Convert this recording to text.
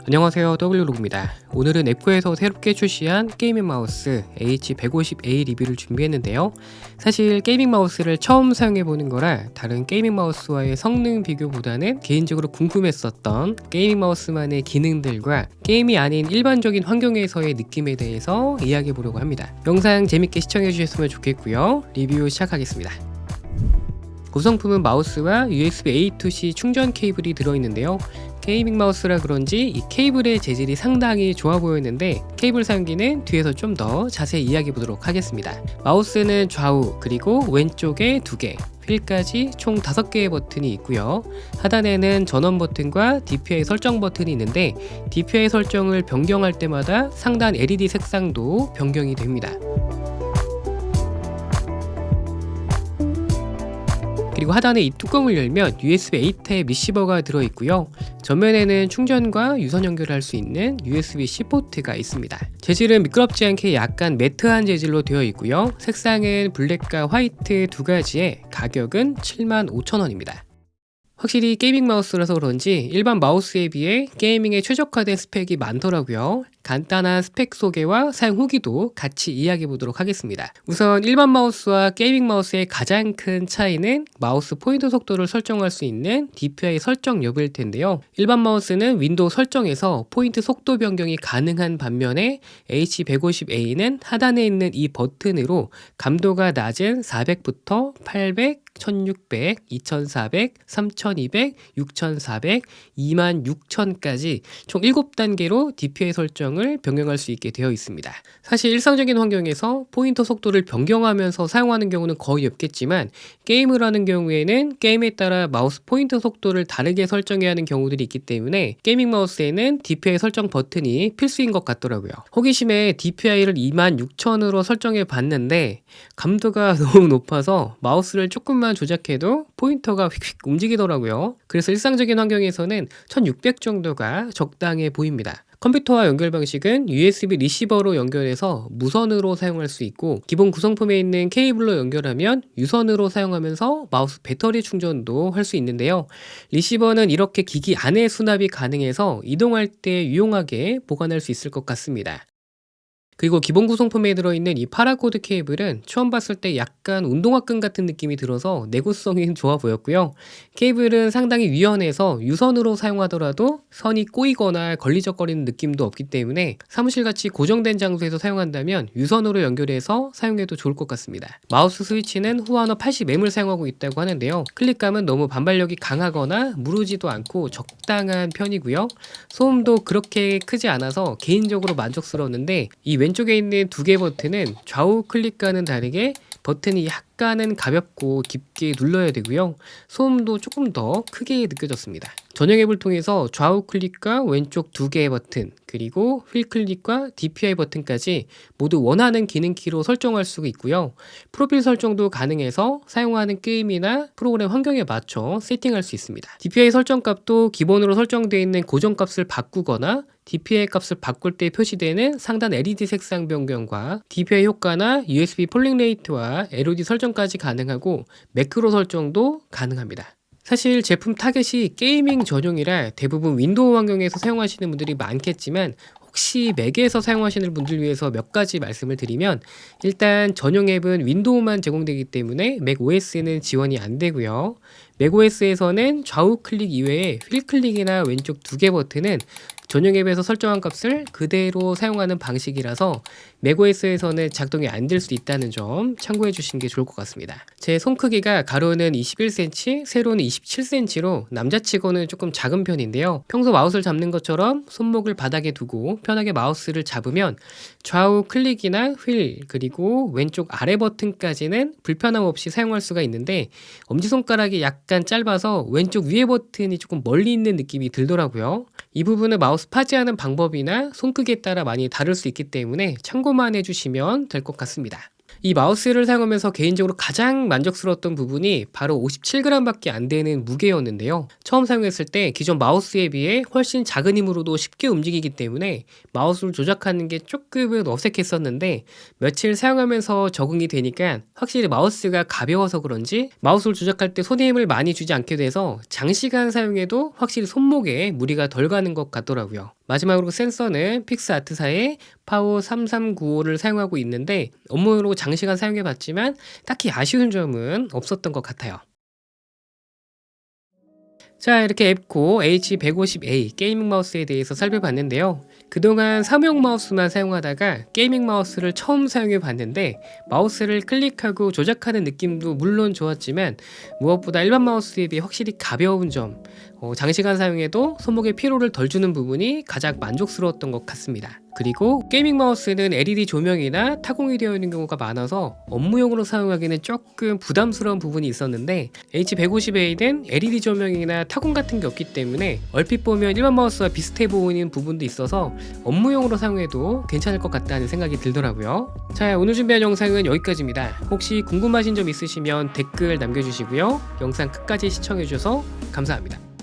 안녕하세요, W로그입니다. 오늘은 앱코에서 새롭게 출시한 게이밍 마우스 H150A 리뷰를 준비했는데요. 사실 게이밍 마우스를 처음 사용해보는 거라 다른 게이밍 마우스와의 성능 비교보다는 개인적으로 궁금했었던 게이밍 마우스만의 기능들과 게임이 아닌 일반적인 환경에서의 느낌에 대해서 이야기해보려고 합니다. 영상 재밌게 시청해주셨으면 좋겠고요. 리뷰 시작하겠습니다. 구성품은 마우스와 USB A to C 충전 케이블이 들어있는데요. 게이밍 마우스라 그런지 이 케이블의 재질이 상당히 좋아 보였는데 케이블 사용기는 뒤에서 좀 더 자세히 이야기해 보도록 하겠습니다. 마우스는 좌우 그리고 왼쪽에 2개, 휠까지 총 5개의 버튼이 있고요. 하단에는 전원 버튼과 DPI 설정 버튼이 있는데 DPI 설정을 변경할 때마다 상단 LED 색상도 변경이 됩니다. 그리고 하단에 이 뚜껑을 열면 USB-A 타입 리시버가 들어있고요. 전면에는 충전과 유선 연결을 할 수 있는 USB-C 포트가 있습니다. 재질은 미끄럽지 않게 약간 매트한 재질로 되어 있고요. 색상은 블랙과 화이트 두 가지에 가격은 75,000원입니다. 확실히 게이밍 마우스라서 그런지 일반 마우스에 비해 게이밍에 최적화된 스펙이 많더라고요. 간단한 스펙 소개와 사용 후기도 같이 이야기해 보도록 하겠습니다. 우선 일반 마우스와 게이밍 마우스의 가장 큰 차이는 마우스 포인터 속도를 설정할 수 있는 DPI 설정 여부일 텐데요. 일반 마우스는 윈도우 설정에서 포인트 속도 변경이 가능한 반면에 H150A는 하단에 있는 이 버튼으로 감도가 낮은 400부터 800, 1600, 2400, 3200, 6400, 26000까지 총 7단계로 DPI 설정을 변경할 수 있게 되어 있습니다. 사실 일상적인 환경에서 포인터 속도를 변경하면서 사용하는 경우는 거의 없겠지만 게임을 하는 경우에는 게임에 따라 마우스 포인터 속도를 다르게 설정해야 하는 경우들이 있기 때문에 게이밍 마우스에는 DPI 설정 버튼이 필수인 것 같더라고요. 호기심에 DPI를 26000으로 설정해 봤는데 감도가 너무 높아서 마우스를 조금만 조작해도 포인터가 휙휙 움직이더라고요. 그래서 일상적인 환경에서는 1600 정도가 적당해 보입니다. 컴퓨터와 연결 방식은 USB 리시버로 연결해서 무선으로 사용할 수 있고 기본 구성품에 있는 케이블로 연결하면 유선으로 사용하면서 마우스 배터리 충전도 할 수 있는데요. 리시버는 이렇게 기기 안에 수납이 가능해서 이동할 때 유용하게 보관할 수 있을 것 같습니다. 그리고 기본 구성품에 들어있는 이 파라코드 케이블은 처음 봤을 때 약간 운동화끈 같은 느낌이 들어서 내구성이 좋아 보였고요. 케이블은 상당히 유연해서 유선으로 사용하더라도 선이 꼬이거나 걸리적거리는 느낌도 없기 때문에 사무실같이 고정된 장소에서 사용한다면 유선으로 연결해서 사용해도 좋을 것 같습니다. 마우스 스위치는 후아너 80M을 사용하고 있다고 하는데요. 클릭감은 너무 반발력이 강하거나 무르지도 않고 적당한 편이고요. 소음도 그렇게 크지 않아서 개인적으로 만족스러웠는데 이 왼쪽에 있는 2개 버튼은 좌우 클릭과는 다르게 버튼이 약간은 가볍고 깊게 눌러야 되고요. 소음도 조금 더 크게 느껴졌습니다. 전용 앱을 통해서 좌우 클릭과 왼쪽 2개의 버튼 그리고 휠 클릭과 DPI 버튼까지 모두 원하는 기능키로 설정할 수가 있고요. 프로필 설정도 가능해서 사용하는 게임이나 프로그램 환경에 맞춰 세팅할 수 있습니다. DPI 설정 값도 기본으로 설정되어 있는 고정 값을 바꾸거나 DPI 값을 바꿀 때 표시되는 상단 LED 색상 변경과 DPI 효과나 USB 폴링 레이트와 LOD 설정까지 가능하고 매크로 설정도 가능합니다. 사실 제품 타겟이 게이밍 전용이라 대부분 윈도우 환경에서 사용하시는 분들이 많겠지만 혹시 맥에서 사용하시는 분들 위해서 몇 가지 말씀을 드리면 일단 전용 앱은 윈도우만 제공되기 때문에 맥 OS는 지원이 안 되고요. 맥 OS에서는 좌우 클릭 이외에 휠 클릭이나 왼쪽 2개 버튼은 전용 앱에서 설정한 값을 그대로 사용하는 방식이라서 맥OS에서는 작동이 안 될 수 있다는 점 참고해 주시는 게 좋을 것 같습니다. 제 손 크기가 가로는 21cm, 세로는 27cm로 남자치고는 조금 작은 편인데요. 평소 마우스를 잡는 것처럼 손목을 바닥에 두고 편하게 마우스를 잡으면 좌우 클릭이나 휠 그리고 왼쪽 아래 버튼까지는 불편함 없이 사용할 수가 있는데 엄지손가락이 약간 짧아서 왼쪽 위에 버튼이 조금 멀리 있는 느낌이 들더라고요. 이 부분은 마우스 파지하는 방법이나 손 크기에 따라 많이 다를 수 있기 때문에 참고만 해주시면 될 것 같습니다. 이 마우스를 사용하면서 개인적으로 가장 만족스러웠던 부분이 바로 57g밖에 안 되는 무게였는데요. 처음 사용했을 때 기존 마우스에 비해 훨씬 작은 힘으로도 쉽게 움직이기 때문에 마우스를 조작하는 게 조금은 어색했었는데 며칠 사용하면서 적응이 되니까 확실히 마우스가 가벼워서 그런지 마우스를 조작할 때 손에 힘을 많이 주지 않게 돼서 장시간 사용해도 확실히 손목에 무리가 덜 가는 것 같더라고요. 마지막으로 센서는 픽스아트사의 파워 3395를 사용하고 있는데 업무용으로 장시간 사용해봤지만 딱히 아쉬운 점은 없었던 것 같아요. 자, 이렇게 앱코 H150A 게이밍 마우스에 대해서 살펴봤는데요. 그동안 사무용 마우스만 사용하다가 게이밍 마우스를 처음 사용해 봤는데 마우스를 클릭하고 조작하는 느낌도 물론 좋았지만 무엇보다 일반 마우스에 비해 확실히 가벼운 점, 장시간 사용해도 손목에 피로를 덜 주는 부분이 가장 만족스러웠던 것 같습니다. 그리고 게이밍 마우스는 LED 조명이나 타공이 되어 있는 경우가 많아서 업무용으로 사용하기는 조금 부담스러운 부분이 있었는데 H150A는 LED 조명이나 타공 같은 게 없기 때문에 얼핏 보면 일반 마우스와 비슷해 보이는 부분도 있어서 업무용으로 사용해도 괜찮을 것 같다는 생각이 들더라고요. 자, 오늘 준비한 영상은 여기까지입니다. 혹시 궁금하신 점 있으시면 댓글 남겨주시고요. 영상 끝까지 시청해주셔서 감사합니다.